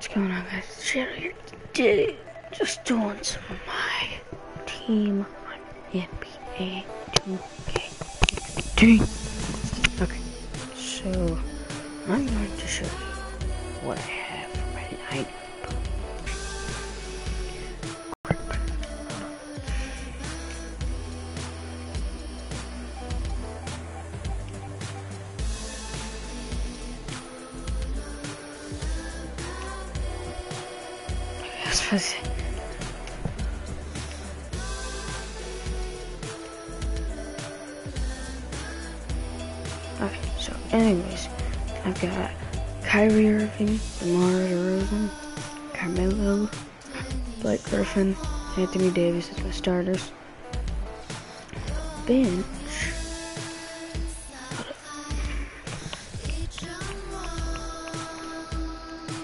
What's going on, guys? Shadow here today. Just doing some of my team on NBA 2K. Okay, so I'm going to show you what I have for my night. Okay, so anyways, I've got Kyrie Irving, DeMar DeRozan, Carmelo, Blake Griffin, Anthony Davis as my starters. Bench.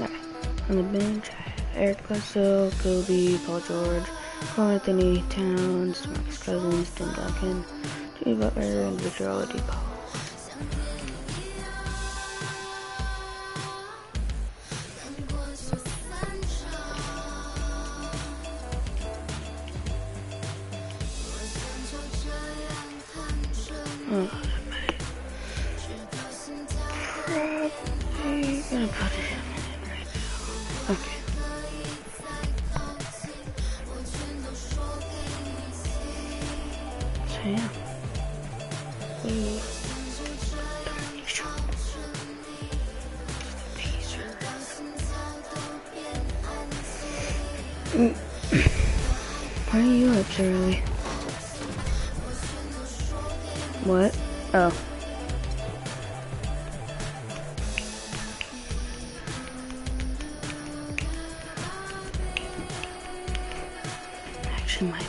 Okay, on the bench, I have Eric Bledsoe, Kobe, Paul George, Carl Anthony Towns, Marcus Cousins, Tim Duncan, Jimmy Butler, and Victor Oladipo. Probably gonna put him in right now. Okay. So yeah. Why are you up so early? What? Oh. Actually, my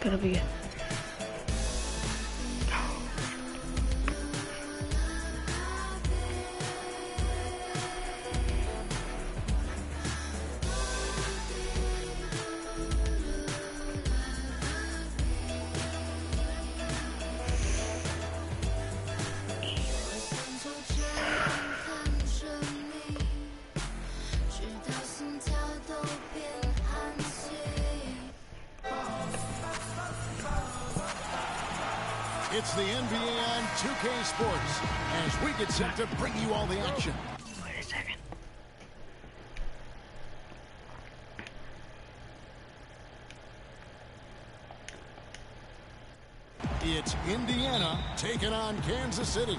that'll be good. It's the NBA on 2K Sports as we get set to bring you all the action. Wait a second. It's Indiana taking on Kansas City.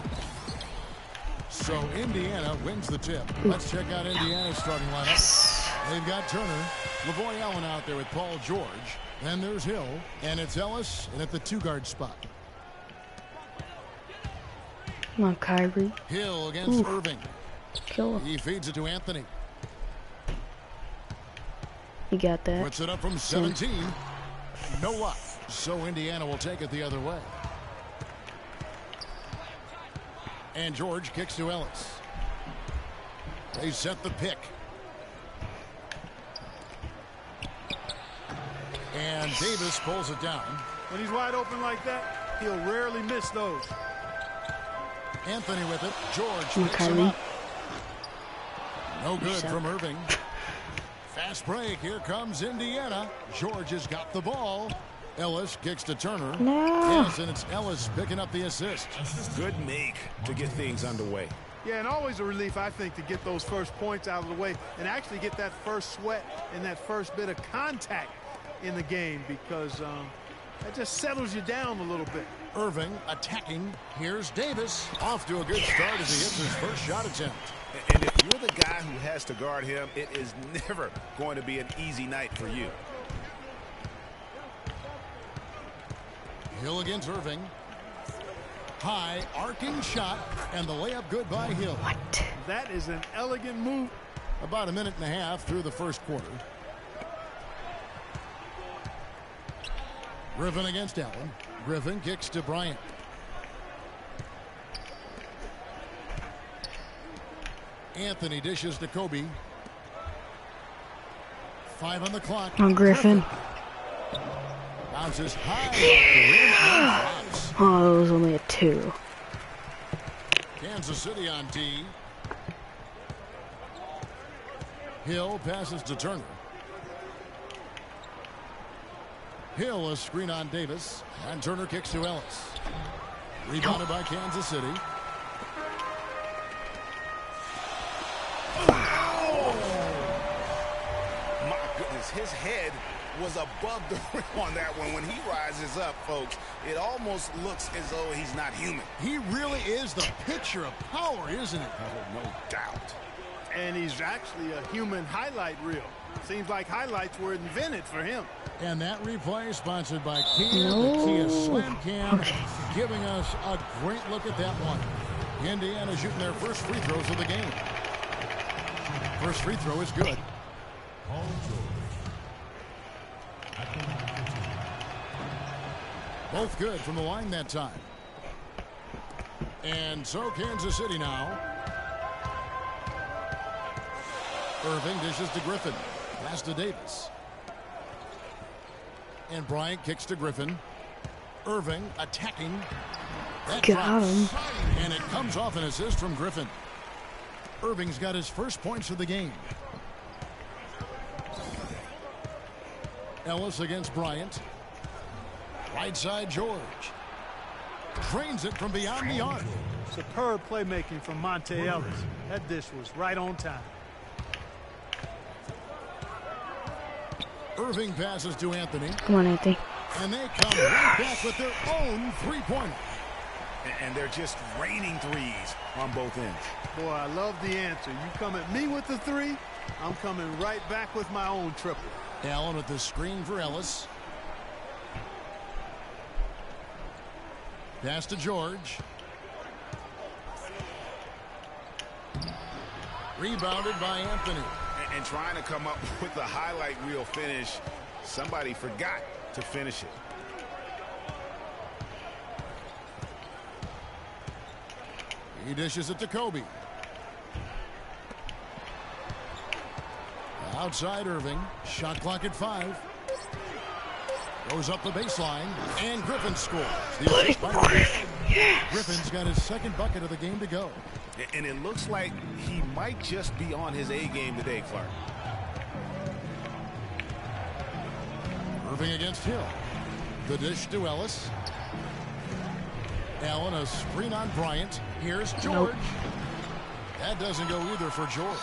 So Indiana wins the tip. Let's check out Indiana's starting lineup. Yes. They've got Turner, LaVoy Allen out there with Paul George. Then there's Hill, and it's Ellis and at the two-guard spot. Come on, Kyrie. Hill against Irving. Kill him. He feeds it to Anthony. You got that. Puts it up from 17. No luck. So Indiana will take it the other way. And George kicks to Ellis. They set the pick. And Davis pulls it down. When he's wide open like that, he'll rarely miss those. Anthony with it. George picks him up. No good from Irving. Fast break. Here comes Indiana. George has got the ball. Ellis kicks to Turner. No. Yes, and it's Ellis picking up the assist. Good make to get things underway. Yeah, and always a relief, I think, to get those first points out of the way and actually get that first sweat and that first bit of contact in the game, because that just settles you down a little bit. Irving attacking. Here's Davis. Off to a good start as he hits his first shot attempt. And if you're the guy who has to guard him, it is never going to be an easy night for you. Hill against Irving. High arcing shot, and the layup good by Hill. What? That is an elegant move. About a minute and a half through the first quarter. Griffin against Allen. Griffin kicks to Bryant. Anthony dishes to Kobe. 5 on the clock. On Griffin. Bounces high off the rim and drops. Oh, it was only a 2. Kansas City on D. Hill passes to Turner. Hill a screen on Davis, and Turner kicks to Ellis. Rebounded by Kansas City. My goodness, his head was above the rim on that one. When he rises up, folks, it almost looks as though he's not human. He really is the picture of power, isn't it? Oh, no doubt. And he's actually a human highlight reel. Seems like highlights were invented for him. And that replay sponsored by Kia, the Kia Slam Cam, giving us a great look at that one. Indiana shooting their first free throws of the game. First free throw is good. Both good from the line that time. And so Kansas City now. Irving dishes to Griffin. Pass to Davis. And Bryant kicks to Griffin. Irving attacking. That Got him. And it comes off an assist from Griffin. Irving's got his first points of the game. Ellis against Bryant. Right side George. Drains it from beyond the arc. Superb playmaking from Monte Ellis. That dish was right on time. Irving passes to Anthony. Come on, Anthony. And they come right back with their own three-pointer. And they're just raining threes on both ends. Boy, I love the answer. You come at me with the 3, I'm coming right back with my own triple. Allen with the screen for Ellis. Pass to George. Rebounded by Anthony. And trying to come up with the highlight reel finish, somebody forgot to finish it. He dishes it to Kobe. Outside Irving. Shot clock at 5. Goes up the baseline. And Griffin scores. The assist by Griffin. Yes. Griffin's got his second bucket of the game to go. And it looks like he might just be on his A game today, Clark. Irving against Hill. The dish to Ellis. Allen a screen on Bryant. Here's George. Nope. That doesn't go either for George.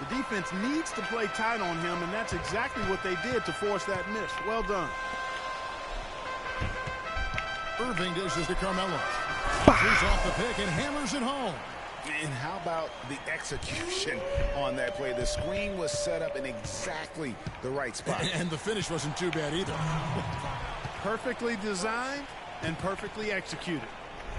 The defense needs to play tight on him, and that's exactly what they did to force that miss. Well done. Irving dishes to Carmelo. Shoots off the pick and hammers it home. And how about the execution on that play? The screen was set up in exactly the right spot. And the finish wasn't too bad either. Perfectly designed and perfectly executed.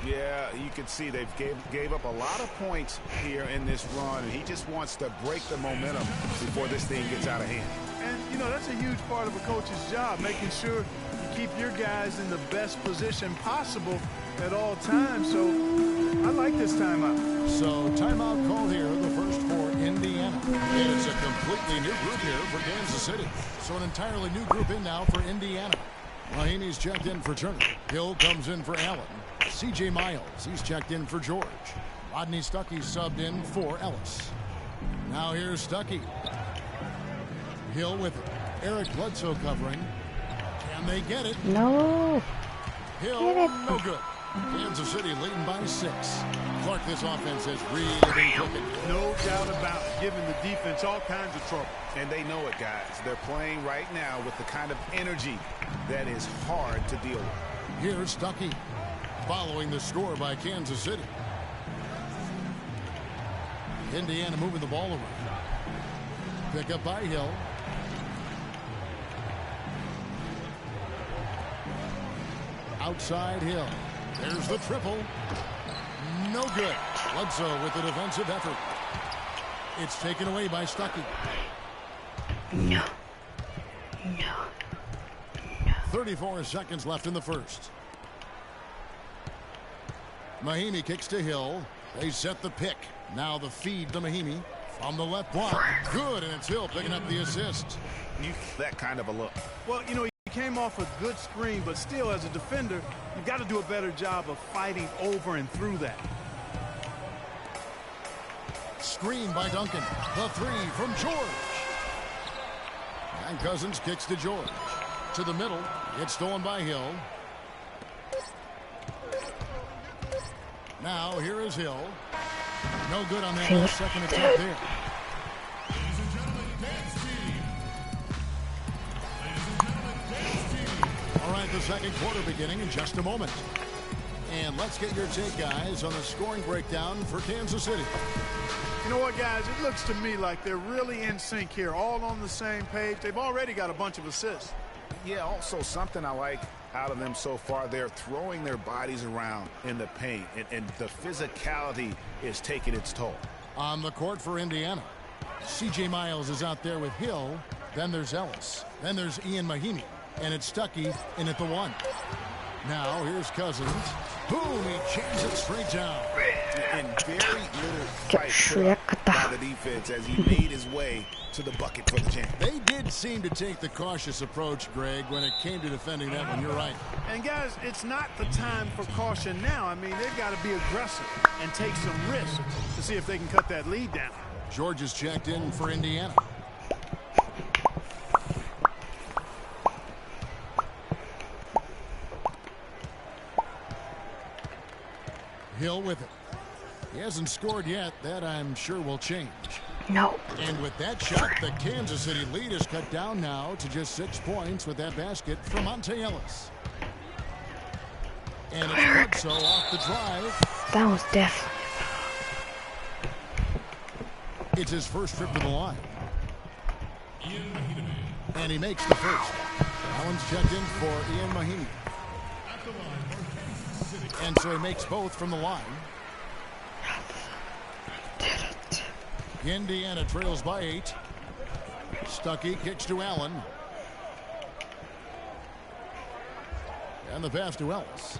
Yeah, you can see they gave up a lot of points here in this run, and he just wants to break the momentum before this thing gets out of hand. And, you know, that's a huge part of a coach's job, making sure you keep your guys in the best position possible at all times. So I like this timeout. So timeout called here, the first for Indiana. And it's a completely new group here for Kansas City. So an entirely new group in now for Indiana. Mahinmi's checked in for Turner. Hill comes in for Allen. C.J. Miles, he's checked in for George. Rodney Stuckey subbed in for Ellis. Now here's Stuckey. Hill with it. Eric Bledsoe covering. Can they get it? No. Hill, no good. Kansas City leading by 6. Clark, this offense has really been cooking. No doubt about it, giving the defense all kinds of trouble. And they know it, guys. They're playing right now with the kind of energy that is hard to deal with. Here's Stuckey following the score by Kansas City. Indiana moving the ball around. Pick up by Hill. Outside Hill. There's the triple. No good. Bledsoe with the defensive effort. It's taken away by Stuckey. No. No. No. 34 seconds left in the first. Mahinmi kicks to Hill. They set the pick. Now the feed to Mahinmi. On the left block. Good, and it's Hill picking up the assist. That kind of a look. Well, you know, you came off a good screen, but still, as a defender, you've got to do a better job of fighting over and through that. Screen by Duncan. The three from George. And Cousins kicks to George. To the middle. It's stolen by Hill. Now here is Hill. No good on that second attempt there. All right, the second quarter beginning in just a moment. And let's get your take, guys, on the scoring breakdown for Kansas City. You know what, guys? It looks to me like they're really in sync here, all on the same page. They've already got a bunch of assists. Yeah, also something I like out of them so far, they're throwing their bodies around in the paint, and the physicality is taking its toll. On the court for Indiana, C.J. Miles is out there with Hill. Then there's Ellis. Then there's Ian Mahimi. And it's Stuckey in at the one. Now here's Cousins. Boom, he chains it straight down. And very little fight put up by the defense as he made his way to the bucket for the champ. They did seem to take the cautious approach, Greg, when it came to defending that one. You're right. And guys, it's not the time for caution now. I mean, they've got to be aggressive and take some risks to see if they can cut that lead down. George is checked in for Indiana. Hill with it. He hasn't scored yet. That, I'm sure, will change. No. And with that shot, the Kansas City lead is cut down now to just 6 points with that basket from Monte Ellis. And it's Bledsoe off the drive. That was definitely. It's his first trip to the line. And he makes the first. Allen's checked in for Ian Mahimi. And so he makes both from the line. Indiana trails by 8. Stuckey kicks to Allen. And the pass to Ellis.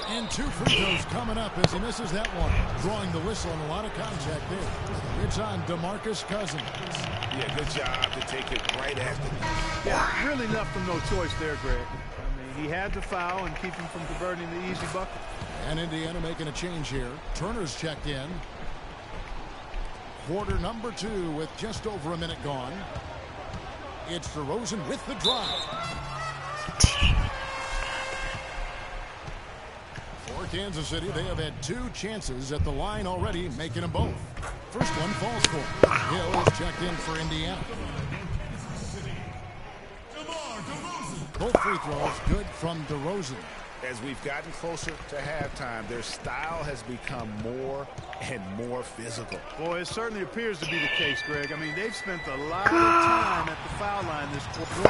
And 2 free throws coming up as he misses that one. Drawing the whistle and a lot of contact there. It's on DeMarcus Cousins. Yeah, good job to take it right after. Yeah, really left him no choice there, Greg. I mean, he had to foul and keep him from converting the easy bucket. And Indiana making a change here. Turner's checked in. Quarter number 2 with just over a minute gone. It's DeRozan with the drive. For Kansas City, they have had 2 chances at the line already, making them both. First one falls for. Hill is checked in for Indiana. Both free throws good from DeRozan. As we've gotten closer to halftime, their style has become more and more physical. Boy, it certainly appears to be the case, Greg. I mean, they've spent a lot of time at the foul line this quarter.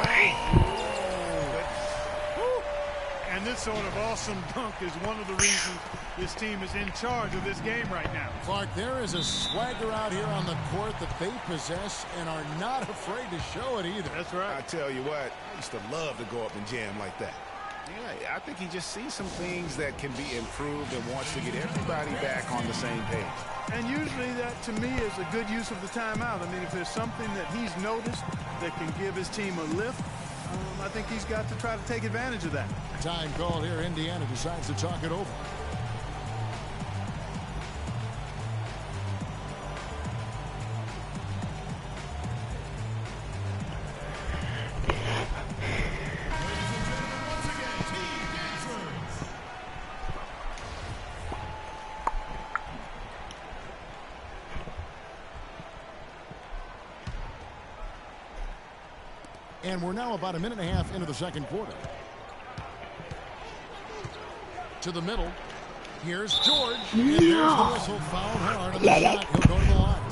And this sort of awesome dunk is one of the reasons this team is in charge of this game right now. Clark, there is a swagger out here on the court that they possess and are not afraid to show it either. That's right. I tell you what, I used to love to go up and jam like that. Yeah, I think he just sees some things that can be improved and wants to get everybody back on the same page. And usually that, to me, is a good use of the timeout. I mean, if there's something that he's noticed that can give his team a lift, I think he's got to try to take advantage of that. Time call here. Indiana decides to talk it over. And we're now about a minute and a half into the second quarter. To the middle. Here's George. And there's the whistle. Fouled hard on the shot. He'll go to the line.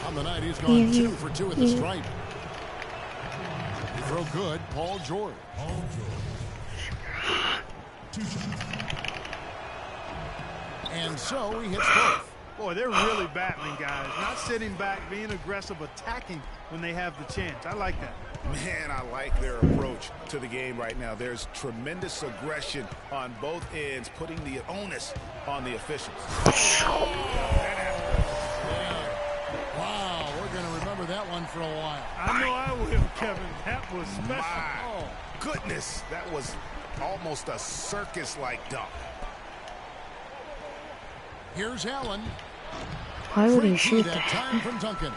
On the night, he's gone 2 for 2 at the stripe. Throw good. Paul George. And so he hits both. Boy, they're really battling, guys. Not sitting back, being aggressive, attacking when they have the chance. I like that. Man, I like their approach to the game right now. There's tremendous aggression on both ends, putting the onus on the officials. Wow, we're going to remember that one for a while. I know I will, Kevin. That was special. My goodness, that was almost a circus-like dunk. Here's Allen. Why would he Free shoot that that? time from Duncan.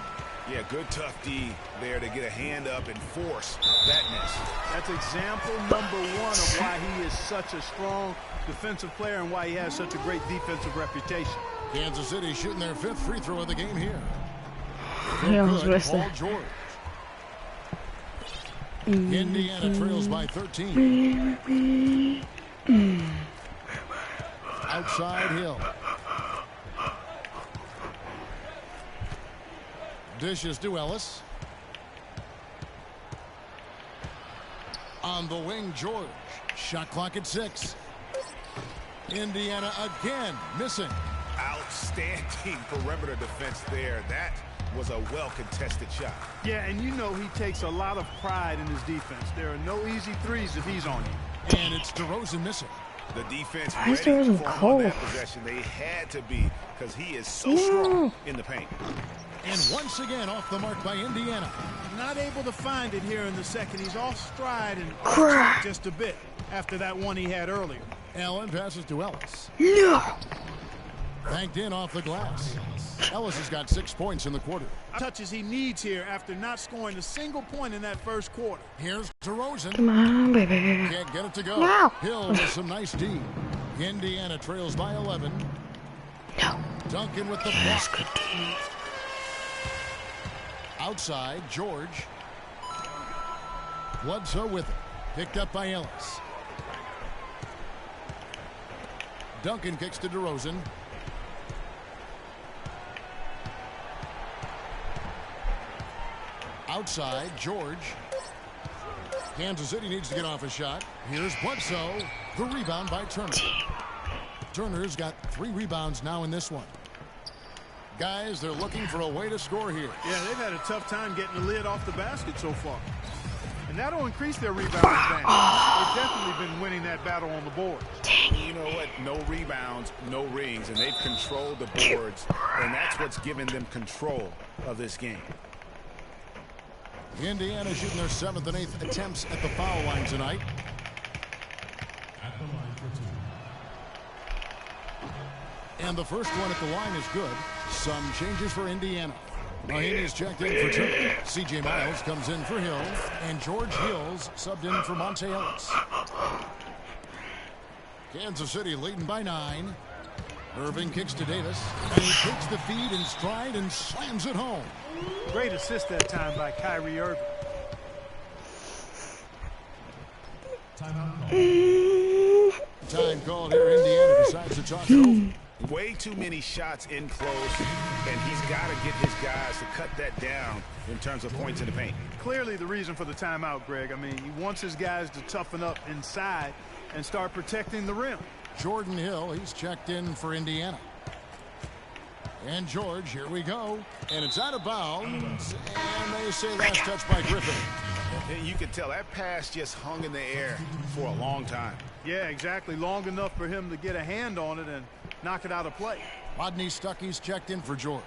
Yeah, good tough D there to get a hand up and force that miss. That's example number one of why he is such a strong defensive player and why he has such a great defensive reputation. Kansas City shooting their 5th free throw of the game here. He almost Good, missed Paul that. George. Indiana trails by 13. Outside Hill. Dishes to Ellis. On the wing, George. Shot clock at 6. Indiana again missing. Outstanding perimeter defense there. That was a well-contested shot. Yeah, and you know he takes a lot of pride in his defense. There are no easy threes if he's on you. And it's DeRozan missing. The defense Why is ready DeRozan for him on cold? that possession. They had to be because he is so strong in the paint. And once again off the mark by Indiana. Not able to find it here in the second. He's off stride and Crap. just a bit after that one he had earlier. Allen passes to Ellis. No. Banked in off the glass. Ellis has got 6 points in the quarter. Touches he needs here after not scoring a single point in that first quarter. Here's DeRozan. Come on, baby. Can't get it to go. No. Hill with some nice D. Indiana trails by 11. No. Duncan with the Yes, block. good team. Outside, George. Bledsoe with it. Picked up by Ellis. Duncan kicks to DeRozan. Outside, George. Kansas City needs to get off a shot. Here's Bledsoe. The rebound by Turner. Turner's got 3 rebounds now in this one. Guys, they're looking for a way to score here. Yeah, they've had a tough time getting the lid off the basket so far. And that'll increase their rebound advantage. They've definitely been winning that battle on the board. You know what? No rebounds, no rings, and they've controlled the boards, and that's what's given them control of this game. Indiana shooting their 7th and 8th attempts at the foul line tonight. And the first one at the line is good. Some changes for Indiana. Mahinmi's checked in for Turner. C.J. Miles comes in for Hill. And George Hill's subbed in for Monte Ellis. Kansas City leading by 9. Irving kicks to Davis. And he takes the feed in stride and slams it home. Great assist that time by Kyrie Irving. Time called here. Indiana decides to talk it over. Way too many shots in close, and he's got to get his guys to cut that down in terms of points in the paint. Clearly the reason for the timeout, Greg. I mean, he wants his guys to toughen up inside and start protecting the rim. Jordan Hill, he's checked in for Indiana. And George, here we go. And it's out of bounds. And they say last touch by Griffin. And you can tell that pass just hung in the air for a long time. Yeah, exactly. Long enough for him to get a hand on it and knock it out of play. Rodney Stuckey's checked in for George.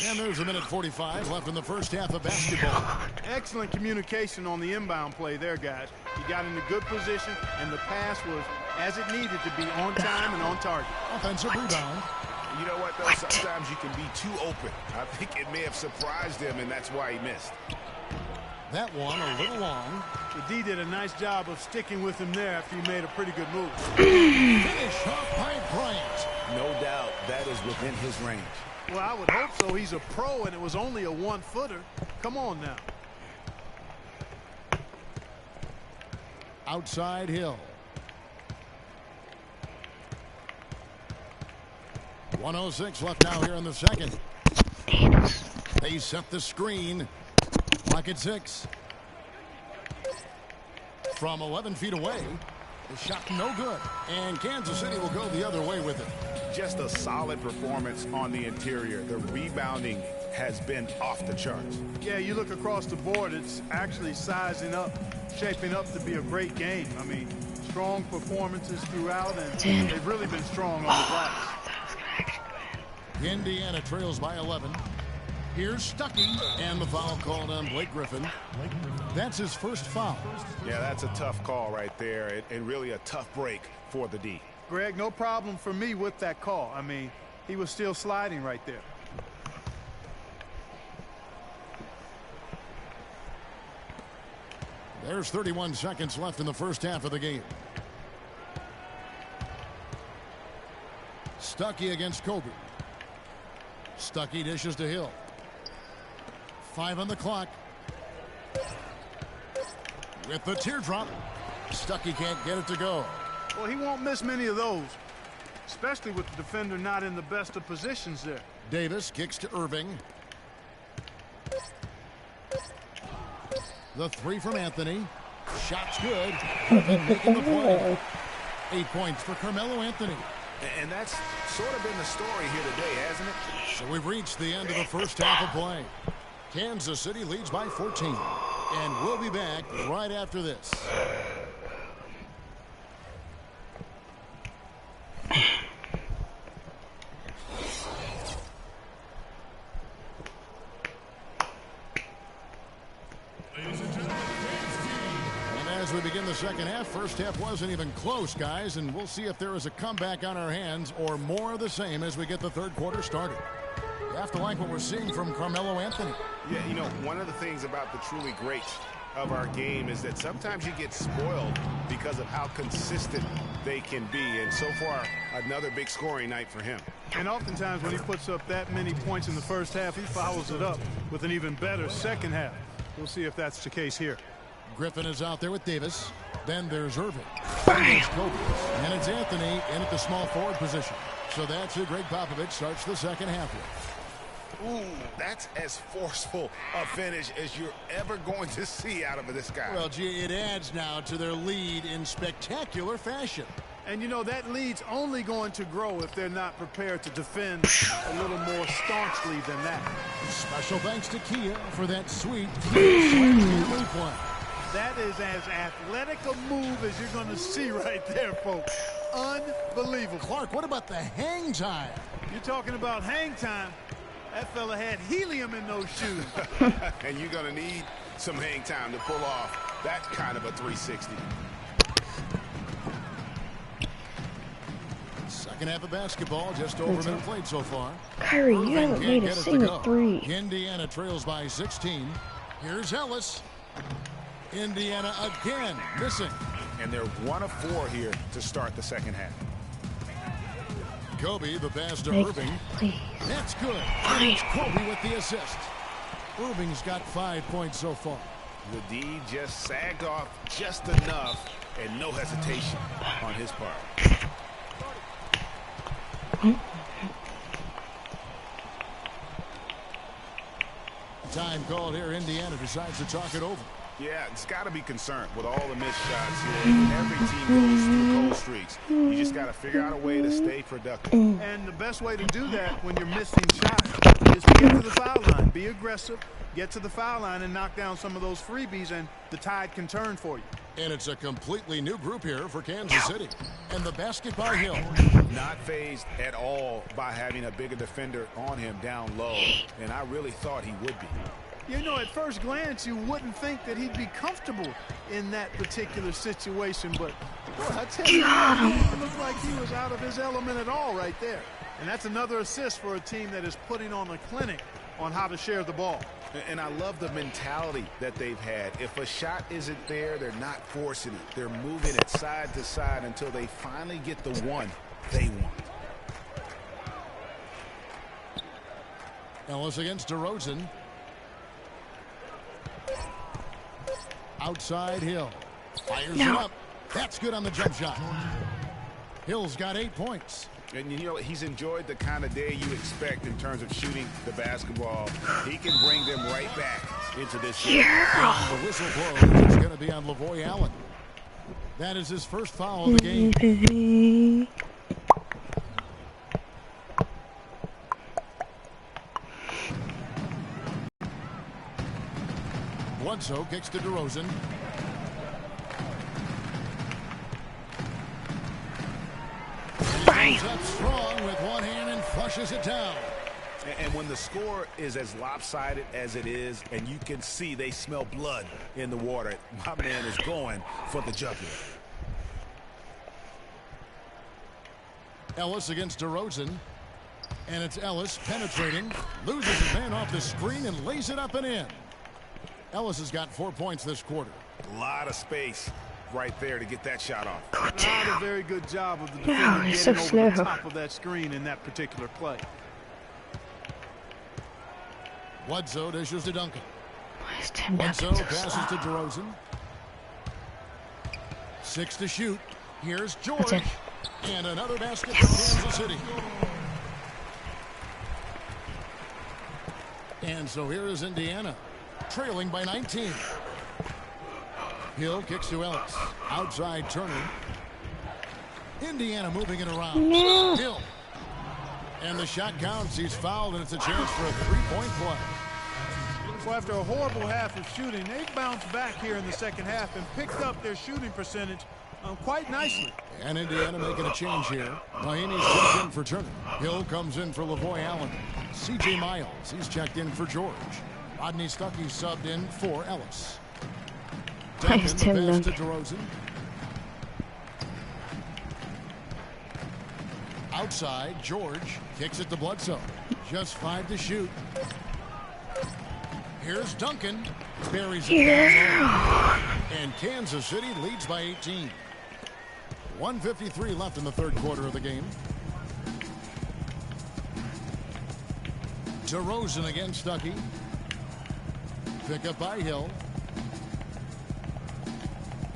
And there's a minute 45 left in the first half of basketball. Excellent communication on the inbound play there, guys. He got in a good position, and the pass was as it needed to be, on time and on target. Offensive rebound. You know what, though? Sometimes you can be too open. I think it may have surprised him, and that's why he missed. That one a little long. The D did a nice job of sticking with him there after he made a pretty good move. Finish off by Bryant. No doubt that is within his range. Well, I would hope so. He's a pro, and it was only a one-footer. Come on now. Outside Hill. 1:06 left now here in the second. They set the screen. Clock at 6. From 11 feet away. The shot no good. And Kansas City will go the other way with it. Just a solid performance on the interior. The rebounding has been off the charts. Yeah, you look across the board, it's actually sizing up, shaping up to be a great game. I mean, strong performances throughout, and they've really been strong on the glass. Indiana trails by 11. Here's Stuckey, and the foul called on Blake Griffin. That's his first foul. Yeah, that's a tough call right there, and really a tough break for the D. Greg, no problem for me with that call. I mean, he was still sliding right there. There's 31 seconds left in the first half of the game. Stuckey against Kobe. Stuckey dishes to Hill. 5 on the clock. With the teardrop, Stuckey can't get it to go. Well, he won't miss many of those, especially with the defender not in the best of positions there. Davis kicks to Irving. The 3 from Anthony. Shot's good. Griffin making the play. 8 points for Carmelo Anthony. And that's sort of been the story here today, hasn't it? So we've reached the end of the first half of play. Kansas City leads by 14. And we'll be back right after this. As we begin the second half, first half wasn't even close, guys, and we'll see if there is a comeback on our hands or more of the same as we get the third quarter started. You have to like what we're seeing from Carmelo Anthony. Yeah, you know, one of the things about the truly greats of our game is that sometimes you get spoiled because of how consistent they can be, and so far, another big scoring night for him. And oftentimes when he puts up that many points in the first half, he follows it up with an even better second half. We'll see if that's the case here. Griffin is out there with Davis. Then there's Irving. There's Kobe. And it's Anthony in at the small forward position. So that's who Greg Popovich starts the second half with. Ooh, that's as forceful a finish as you're ever going to see out of this guy. Well, gee, it adds now to their lead in spectacular fashion. And, you know, that lead's only going to grow if they're not prepared to defend a little more staunchly than that. Special thanks to Kia for that sweet Kia play. That is as athletic a move as you're going to see right there, folks. Unbelievable. Clark, what about the hang time? You're talking about hang time. That fella had helium in those shoes. And you're going to need some hang time to pull off that kind of a 360. Second half of basketball, just over a minute played so far. Kyrie, you haven't made a single three. Indiana trails by 16. Here's Ellis. Indiana again missing. And they're 1 of 4 here to start the second half. Kobe, the pass to Make Irving. that, please. That's good. And it's Kobe with the assist. Irving's got 5 points so far. The D just sagged off just enough, and no hesitation on his part. Time called here. Indiana decides to talk it over. Yeah, it's got to be concerned with all the missed shots here. When every team goes through cold streaks, you just got to figure out a way to stay productive. And the best way to do that when you're missing shots is to get to the foul line. Be aggressive, get to the foul line, and knock down some of those freebies, and the tide can turn for you. And it's a completely new group here for Kansas City. And the basket by Hill. Not fazed at all by having a bigger defender on him down low. And I really thought he would be. You know, at first glance, you wouldn't think that he'd be comfortable in that particular situation. But, boy, I tell you, it looked like he was out of his element at all right there. And that's another assist for a team that is putting on a clinic on how to share the ball. And I love the mentality that they've had. If a shot isn't there, they're not forcing it. They're moving it side to side until they finally get the one they want. Ellis against DeRozan. Outside Hill. Fires it up. That's good on the jump shot. Hill's got 8 points. And, you know, he's enjoyed the kind of day you expect in terms of shooting the basketball. He can bring them right back into this game. The whistle blows. It's going to be on Lavoy Allen. That is his first foul of the game. Bledsoe kicks to DeRozan. He goes up strong with one hand and flushes it down. And when the score is as lopsided as it is, and you can see they smell blood in the water, my man is going for the jugular. Ellis against DeRozan. And it's Ellis penetrating, loses his man off the screen and lays it up and in. Ellis has got 4 points this quarter. A lot of space right there to get that shot off. Not a very good job of the defender getting over the top of that screen in that particular play. Bledsoe dishes to Duncan. Why is Tim Bledsoe Duncan so passes slow? to DeRozan. 6 to shoot. Here's George. And another basket for Kansas City. And so here is Indiana, trailing by 19. Hill kicks to Ellis. Outside Turner. Indiana moving it around. No. Hill. And the shot counts. He's fouled, and it's a chance for a three-point play. So after a horrible half of shooting, they bounced back here in the second half and picked up their shooting percentage quite nicely. And Indiana making a change here. Mahinmi's checked in for Turner. Hill comes in for Lavoy Allen. C.J. Miles, he's checked in for George. Rodney Stuckey subbed in for Ellis. Duncan Nice, Tim pass to Duncan. DeRozan. Outside, George kicks it to Bledsoe. Just 5 to shoot. Here's Duncan. Buries it down low. And Kansas City leads by 18. 1:53 left in the third quarter of the game. DeRozan against Stuckey. Pick up by Hill.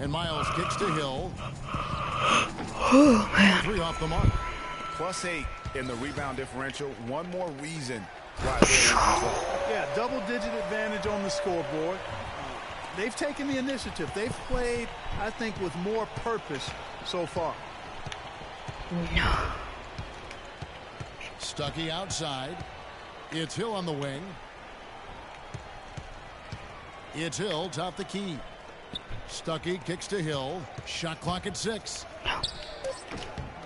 And Miles kicks to Hill. Oh, man. 3 off the mark. +8 in the rebound differential. One more reason why they're in control. Yeah, double-digit advantage on the scoreboard. They've taken the initiative. They've played, I think, with more purpose so far. No. Stuckey outside. It's Hill on the wing. It's Hill top the key. Stuckey kicks to Hill. Shot clock at 6.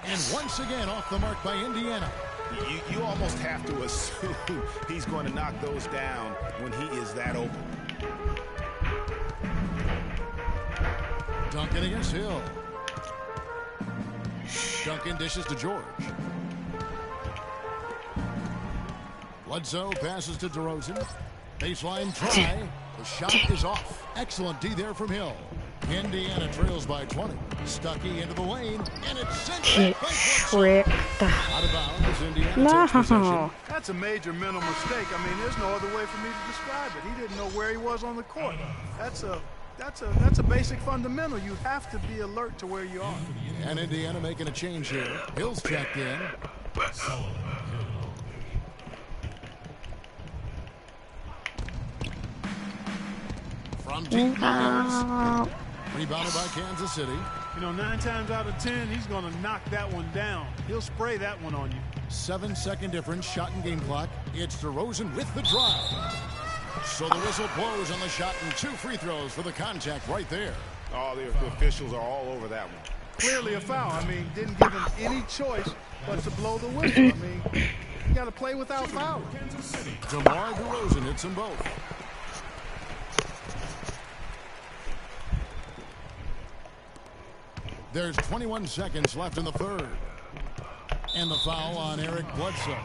And once again off the mark by Indiana. You almost have to assume he's going to knock those down when he is that open. Duncan against Hill. Duncan dishes to George. Bledsoe passes to DeRozan. Baseline try. The shot is off. Excellent D there from Hill. Indiana trails by 20. Stuckey into the lane, and it's sent Get back by Bledsoe. tricked. Out of bounds. Indiana takes possession. No. That's a major mental mistake. I mean, there's no other way for me to describe it. He didn't know where he was on the court. That's a basic fundamental. You have to be alert to where you are. And Indiana making a change here. Hill's checked in. From deep Miles. Rebounded by Kansas City. You know, 9 times out of 10, he's going to knock that one down. He'll spray that one on you. 7-second difference, shot and game clock. It's DeRozan with the drive. So the whistle blows on the shot and 2 free throws for the contact right there. Oh, the officials are all over that one. Clearly a foul. I mean, didn't give him any choice but to blow the whistle. I mean, you got to play without foul. DeMar DeRozan hits them both. There's 21 seconds left in the third. And the foul on Eric Bledsoe.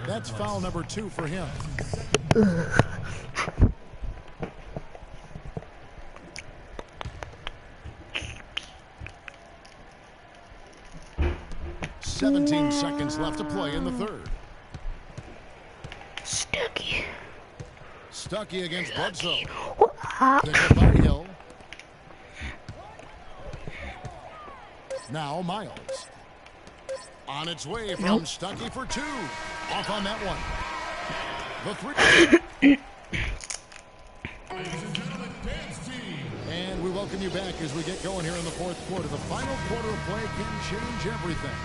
That's foul number 2 for him. 17 seconds left to play in the third. Stuckey. Stuckey against Bledsoe. What up? Pick up by Hill. Now Miles. On its way from Stuckey for 2. Off on that one. The 3. And we welcome you back as we get going here in the fourth quarter. The final quarter of play can change everything.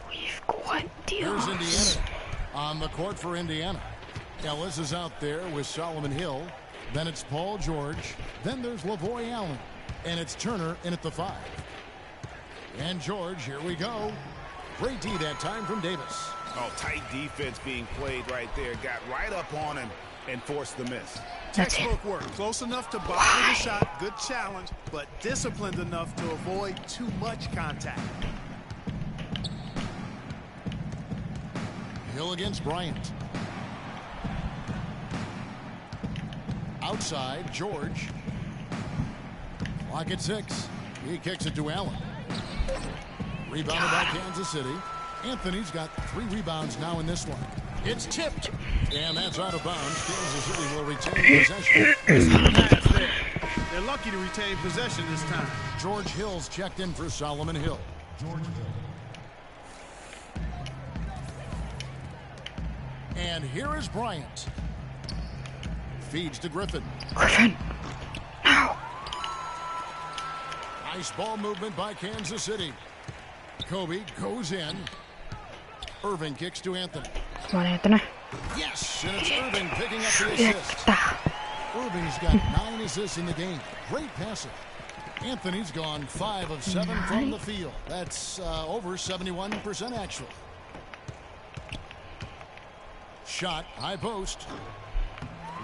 We've got Here's deals. Indiana on the court for Indiana. Ellis is out there with Solomon Hill. Then it's Paul George. Then there's Lavoy Allen. And it's Turner in at the 5. And George, here we go. Great D that time from Davis. Oh, tight defense being played right there. Got right up on him and forced the miss. That's it. Textbook work. Close enough to bother the shot. Good challenge, but disciplined enough to avoid too much contact. Hill against Bryant. Outside, George. Clock at 6. He kicks it to Allen. Rebounded by Kansas City. Anthony's got 3 rebounds now in this one. It's tipped. And that's out of bounds. Kansas City will retain possession. They're lucky to retain possession this time. George Hill's checked in for Solomon Hill. George Hill. And here is Bryant. Feeds to Griffin. Griffin. No. Nice ball movement by Kansas City. Kobe goes in. Irving kicks to Anthony. Come on, Anthony. Yes, and it's Irving picking up the assist. Irving's got 9 assists in the game. Great passing. Anthony's gone 5 of 7 from the field. That's over 71% actual. Shot, high post.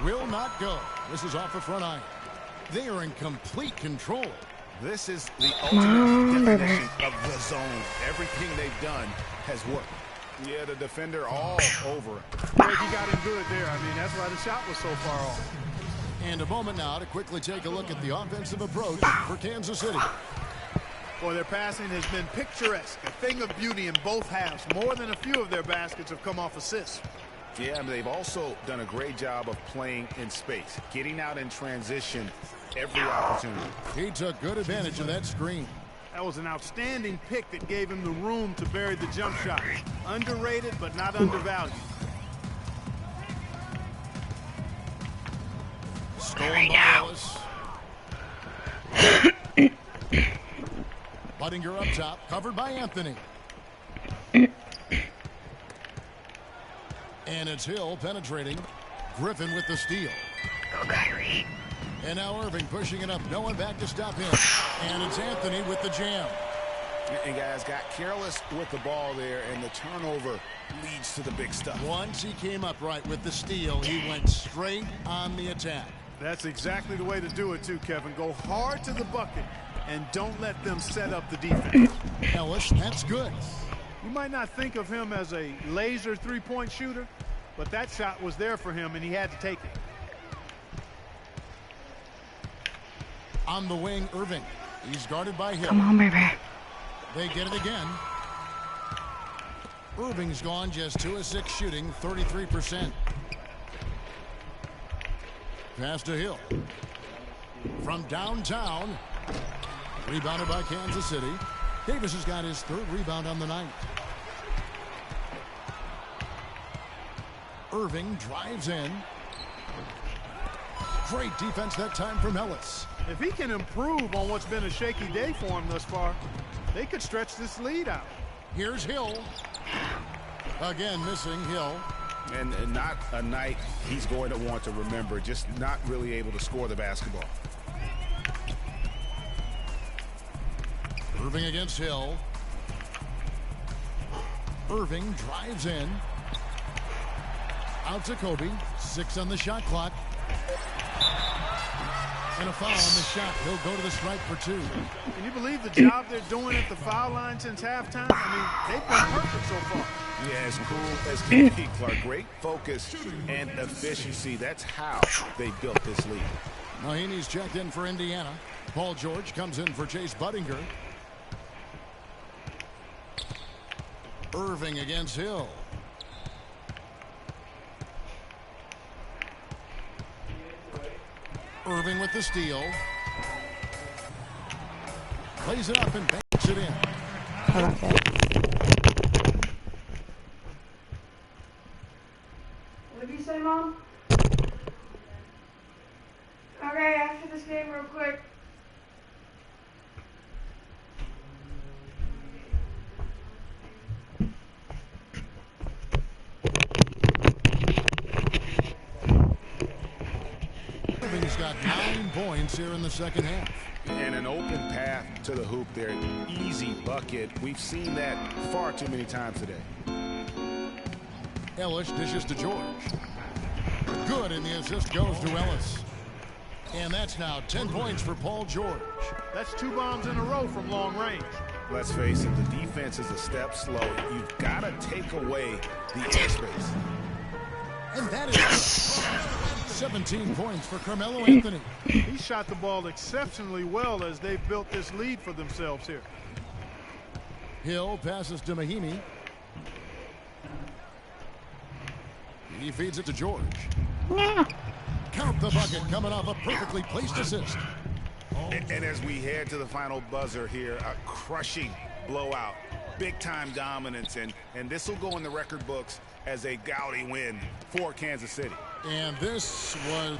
Will not go. This is off the front iron. They are in complete control. This is the ultimate definition of the zone. Everything they've done has worked. Yeah, the defender all over it. Greg, he got him good there. I mean, that's why the shot was so far off. And a moment now to quickly take a look at the offensive approach for Kansas City. Boy, their passing has been picturesque. A thing of beauty in both halves. More than a few of their baskets have come off assists. Yeah, and they've also done a great job of playing in space, getting out in transition every opportunity. He took good advantage of that screen. That was an outstanding pick that gave him the room to bury the jump shot. Underrated, but not undervalued. Stolen by Ellis. Buttinger up top, covered by Anthony. And it's Hill penetrating. Griffin with the steal. Go, Kyrie. And now Irving pushing it up. No one back to stop him. And it's Anthony with the jam. And guys got careless with the ball there, and the turnover leads to the big stuff. Once he came up right with the steal, he went straight on the attack. That's exactly the way to do it, too, Kevin. Go hard to the bucket and don't let them set up the defense. Ellis, that's good. You might not think of him as a laser three-point shooter, but that shot was there for him, and he had to take it. On the wing, Irving. He's guarded by Hill. Come on, baby. They get it again. Irving's gone just 2 of 6 shooting, 33%. Pass to Hill. From downtown. Rebounded by Kansas City. Davis has got his 3rd rebound on the night. Irving drives in. Great defense that time from Ellis. If he can improve on what's been a shaky day for him thus far, they could stretch this lead out. Here's Hill. Again, missing Hill. And not a night he's going to want to remember, just not really able to score the basketball. Irving against Hill. Irving drives in. Out to Kobe. 6 on the shot clock. And a foul on the shot. He'll go to the strike for 2. Can you believe the job they're doing at the foul line since halftime? I mean, they've been perfect so far. Yeah, as cool as can be, Clark. Great focus and efficiency. That's how they built this lead. Mahaney's checked in for Indiana. Paul George comes in for Chase Buttinger. Irving against Hill. Irving with the steal. Plays it up and banks it in. How about that? What did you say, Mom? Okay, after this game real quick. Irving's got 9 points here in the second half. And an open path to the hoop there. Easy bucket. We've seen that far too many times today. Ellis dishes to George. Good, and the assist goes to Ellis. And that's now 10 points for Paul George. That's 2 bombs in a row from long range. Let's face it, the defense is a step slow. You've got to take away the airspace. And that is 17 points for Carmelo Anthony. He shot the ball exceptionally well as they've built this lead for themselves here. Hill passes to Mahimi. He feeds it to George. Count the bucket coming off a perfectly placed assist. And as we head to the final buzzer here, a crushing blowout. Big-time dominance, and this will go in the record books as a gaudy win for Kansas City. And this was...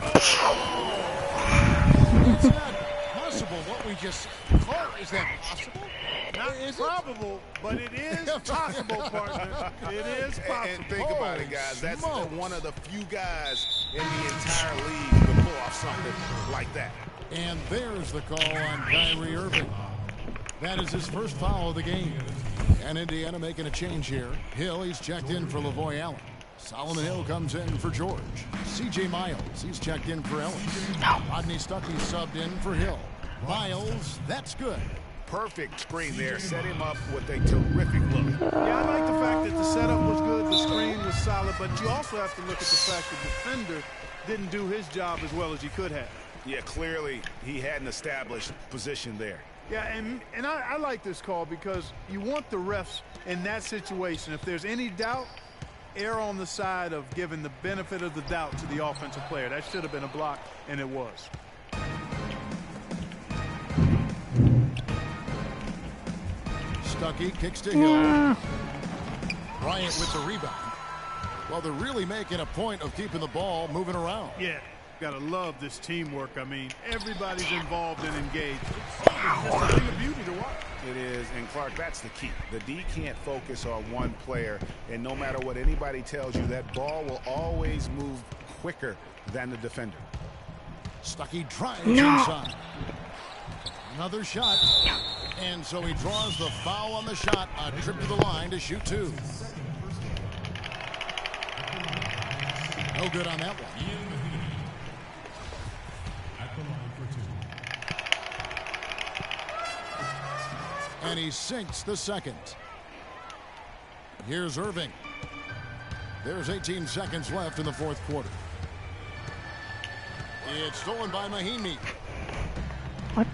It's not possible what we just caught. Is that possible? Not probable, but it is possible, partner. It is possible. And think about it, guys. That's one of the few guys in the entire league to pull off something like that. And there's the call on Kyrie Irving. That is his first foul of the game. And Indiana making a change here. Hill, he's checked in for Lavoy Allen. Solomon Hill comes in for George. C.J. Miles, he's checked in for Ellis. Rodney Stuckey subbed in for Hill. Miles, that's good. Perfect screen there. Set him up with a terrific look. Yeah, I like the fact that the setup was good, the screen was solid, but you also have to look at the fact the defender didn't do his job as well as he could have. Yeah, clearly he had an established position there. Yeah, and I like this call because you want the refs in that situation. If there's any doubt, err on the side of giving the benefit of the doubt to the offensive player. That should have been a block, and it was. Stuckey kicks to Hill. Bryant with the rebound. Well, they're really making a point of keeping the ball moving around. Yeah, gotta love this teamwork. I mean, everybody's involved and engaged. It's just a thing of beauty to watch. It is, and Clark, that's the key. The D can't focus on one player, and no matter what anybody tells you, that ball will always move quicker than the defender. Stuckey drives inside. Another shot. And so he draws the foul on the shot. A trip to the line to shoot 2. No good on that one. And he sinks the second. Here's Irving. There's 18 seconds left in the fourth quarter. It's stolen by Mahimi. What?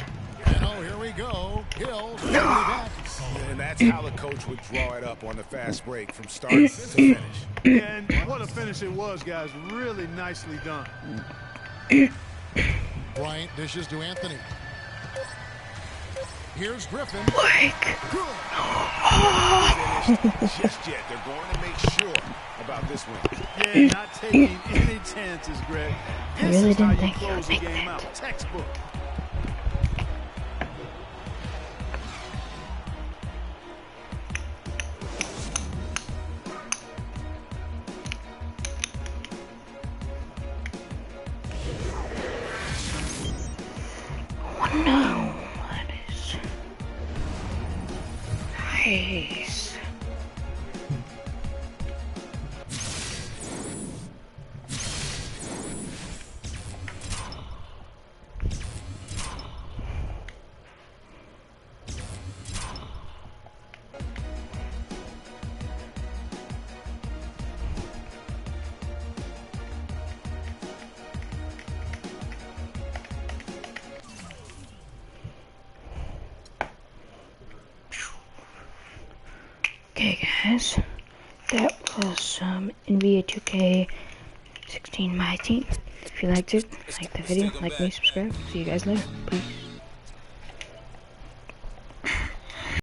And oh, here we go. Hill back. And that's how the coach would draw it up on the fast break from start to finish. And what a finish it was, guys. Really nicely done. Bryant dishes to Anthony. Here's Griffin. Good. Just yet. They're going to make sure about this one. Yeah, not taking any chances, Greg. I This really is how didn't you think he would close the make game that. out. Textbook. Oh no, that is nice. Okay guys, that was some NBA 2K16 My Team. If you liked it, like the video, like me, subscribe. See you guys later. Peace.